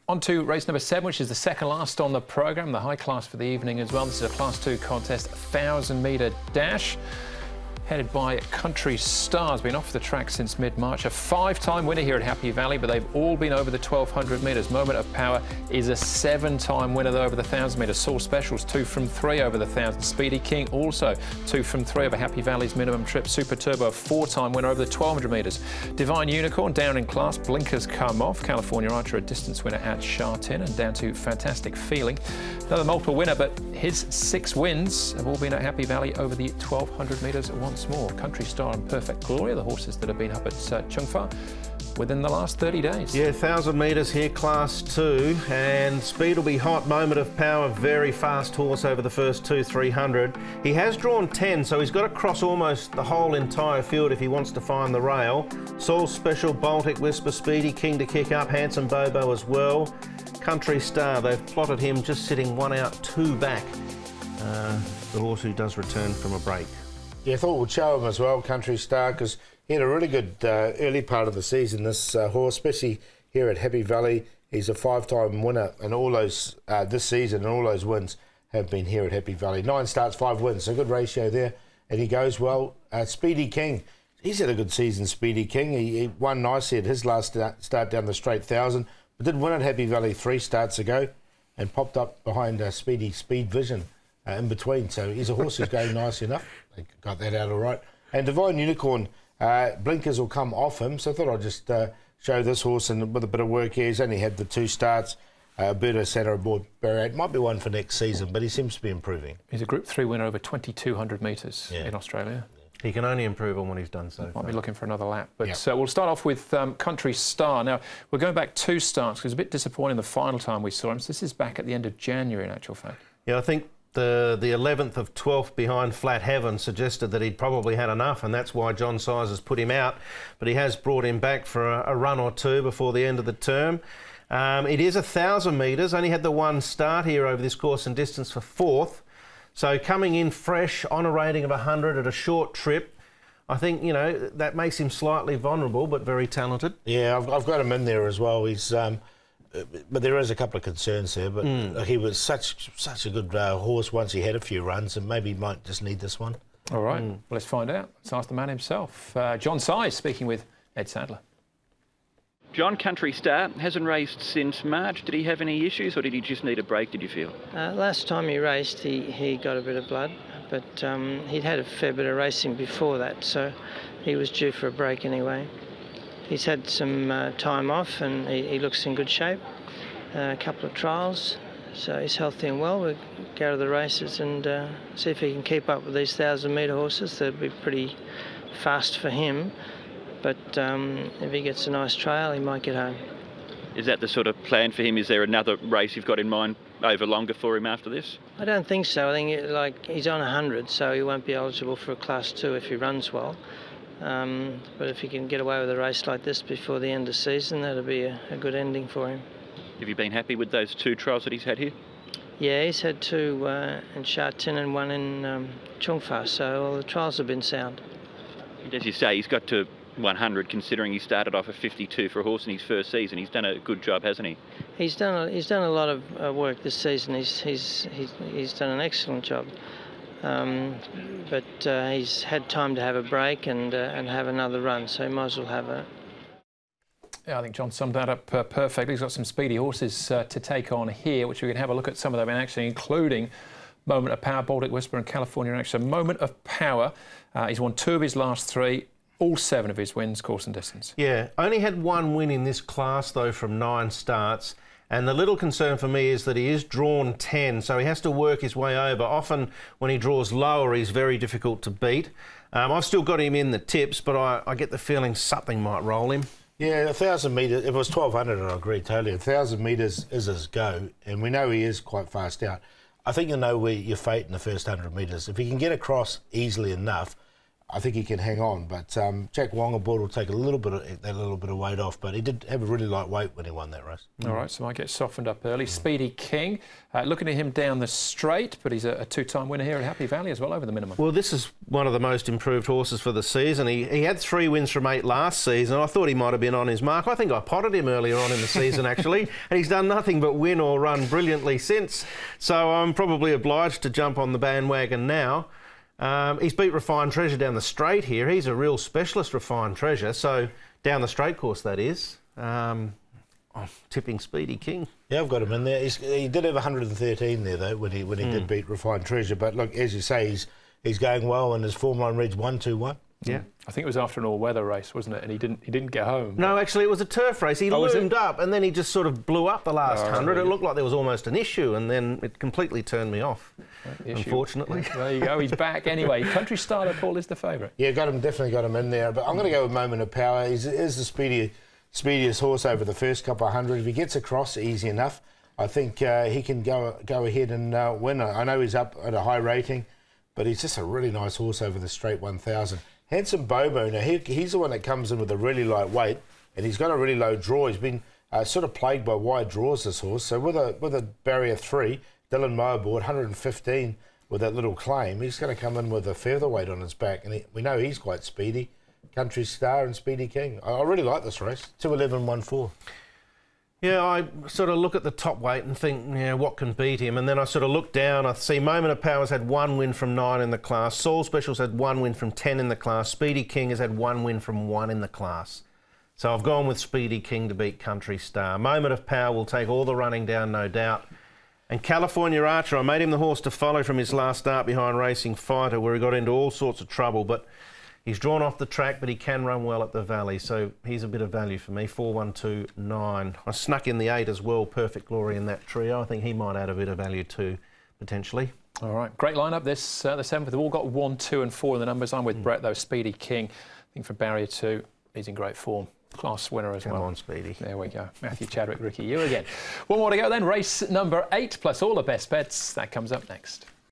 On to race number 7, which is the second last on the programme, the high class for the evening as well. This is a Class 2 contest, 1,000-metre dash. Headed by Country Star, has been off the track since mid-March. A 5-time winner here at Happy Valley, but they've all been over the 1,200 metres. Moment of Power is a 7-time winner over the 1,000 metres. Soul Specials, 2 from 3 over the 1,000. Speedy King, also 2 from 3 over Happy Valley's minimum trip. Super Turbo, a 4-time winner over the 1,200 metres. Divine Unicorn, down in class. Blinkers come off. California Archer, a distance winner at Shartin, and down to Fantastic Feeling. Another multiple winner, but his 6 wins have all been at Happy Valley over the 1,200 metres once more. Country Star and Perfect Gloria, the horses that have been up at Chung Fa within the last 30 days. Yeah, 1,000 metres here, Class 2, and speed will be hot. Moment of Power, very fast horse over the first 200-300. He has drawn 10, so he's got to cross almost the whole entire field if he wants to find the rail. Soul Special, Baltic Whisper, Speedy King to kick up, Handsome Bobo as well. Country Star, they've plotted him just sitting 1 out, 2 back. The horse who does return from a break. Yeah, I thought we'd show him as well, Country Star, because he had a really good early part of the season, this horse, especially here at Happy Valley. He's a 5-time winner, and all those this season, and all those wins have been here at Happy Valley. 9 starts, 5 wins, so good ratio there, and he goes well. Speedy King, he's had a good season, Speedy King. He won nicely at his last start down the straight 1,000, but did win at Happy Valley 3 starts ago, and popped up behind Speed Vision in between, so he's a horse who's going nice enough. They got that out all right. And Divine Unicorn, blinkers will come off him, so I thought I'd just show this horse, and with a bit of work here, he's only had the 2 starts. Alberto Santa aboard Barrier, might be one for next season, but he seems to be improving. He's a Group 3 winner over 2,200 metres in Australia. He can only improve on what he's done so far. Might be looking for another lap. But we'll start off with Country Star. Now, we're going back 2 starts, because it was a bit disappointing the final time we saw him. So this is back at the end of January, in actual fact. Yeah, I think the 11th of 12th behind Flat Heaven suggested that he'd probably had enough, and that's why John Size has put him out. But he has brought him back for a run or 2 before the end of the term. It is 1,000 metres, only had the 1 start here over this course and distance for 4th. So coming in fresh on a rating of 100 at a short trip, I think, you know, that makes him slightly vulnerable, but very talented. Yeah, I've got him in there as well. He's... but there is a couple of concerns there. But he was such a good horse once he had a few runs, and maybe he might just need this one. All right, well, let's find out. Let's ask the man himself. John Size speaking with Ed Sadler. John, Country Star hasn't raced since March. Did he have any issues, or did he just need a break, did you feel? Last time he raced, he got a bit of blood, but he'd had a fair bit of racing before that, so he was due for a break anyway. He's had some time off, and he looks in good shape. A couple of trials, so he's healthy and well. We'll go to the races and see if he can keep up with these 1,000-metre horses. They'll be pretty fast for him, but if he gets a nice trail, he might get home. Is that the sort of plan for him? Is there another race you've got in mind over longer for him after this? I don't think so. I think he's on 100, so he won't be eligible for a Class 2 if he runs well. But if he can get away with a race like this before the end of the season, that'll be a good ending for him. Have you been happy with those 2 trials that he's had here? Yeah, he's had 2 in Shartin and 1 in Chung Fa, so all the trials have been sound. And as you say, he's got to 100, considering he started off at 52 for a horse in his first season. He's done a good job, hasn't he? He's done a lot of work this season. He's done an excellent job. But he's had time to have a break and have another run, so he might as well have it. Yeah, I think John summed that up perfectly. He's got some speedy horses to take on here, which we can have a look at some of them in action, including Moment of Power, Baltic Whisper and California in action. Moment of Power, he's won 2 of his last 3, all 7 of his wins, course and distance. Yeah, only had 1 win in this class, though, from 9 starts. And the little concern for me is that he is drawn 10, so he has to work his way over. Often when he draws lower, he's very difficult to beat. I've still got him in the tips, but I get the feeling something might roll him. Yeah, 1,000 metres, if it was 1,200, I agree totally. 1,000 metres is his go, and we know he is quite fast out. I think you'll know where your fate in the first 100 metres. If he can get across easily enough, I think he can hang on, but Jack Wongaboard will take a little bit of weight off, but he did have a really light weight when he won that race. All right, so might get softened up early. Speedy King, looking at him down the straight, but he's a two-time winner here at Happy Valley as well, over the minimum. Well, this is one of the most improved horses for the season. He had 3 wins from 8 last season. I thought he might have been on his mark. I think I potted him earlier on in the season, actually, and he's done nothing but win or run brilliantly since. So I'm probably obliged to jump on the bandwagon now. He's beat Refined Treasure down the straight here. He's a real specialist, Refined Treasure. So down the straight course, that is. I'm tipping Speedy King. Yeah, I've got him in there. He did have 113 there though when he did beat Refined Treasure. But look, as you say, he's going well, and his form line reads 1-2-1. Yeah, I think it was after an all-weather race, wasn't it? And he didn't get home. No, actually, it was a turf race. He loomed up, and then he just sort of blew up the last 100. It looked like there was almost an issue, and then it completely turned me off. Unfortunately. There you go. He's back anyway. Country Starter, Paul, is the favourite. Yeah, definitely got him in there. But I'm going to go with Moment of Power. He's the speediest horse over the first couple of hundred. If he gets across easy enough, I think he can go ahead and win. I know he's up at a high rating, but he's just a really nice horse over the straight 1,000. Handsome Bobo, now he's the one that comes in with a really light weight, and he's got a really low draw. He's been sort of plagued by wide draws, this horse. So with a barrier 3, Dylan Mowerboard, 115 with that little claim, he's going to come in with a featherweight on his back, and we know he's quite speedy. Country Star and Speedy King. I really like this race. 2:11.14. Yeah, I sort of look at the top weight and think, what can beat him? And then I sort of look down, I see Moment of Power's had 1 win from 9 in the class. Soul Special's had 1 win from 10 in the class. Speedy King has had 1 win from 1 in the class. So I've gone with Speedy King to beat Country Star. Moment of Power will take all the running down, no doubt. And California Archer, I made him the horse to follow from his last start behind Racing Fighter, where he got into all sorts of trouble, but he's drawn off the track, but he can run well at the Valley, so he's a bit of value for me, 4-1-2-9. I snuck in the 8 as well, Perfect Glory in that trio. I think he might add a bit of value too, potentially. All right, great lineup this, the 7th. They've all got 1, 2 and 4 in the numbers. I'm with Brett, though. Speedy King, I think for barrier 2, he's in great form. Class winner as well. Come on, Speedy. There we go. Matthew Chadwick, Ricky, you again. One more to go then. Race number 8, plus all the best bets. That comes up next.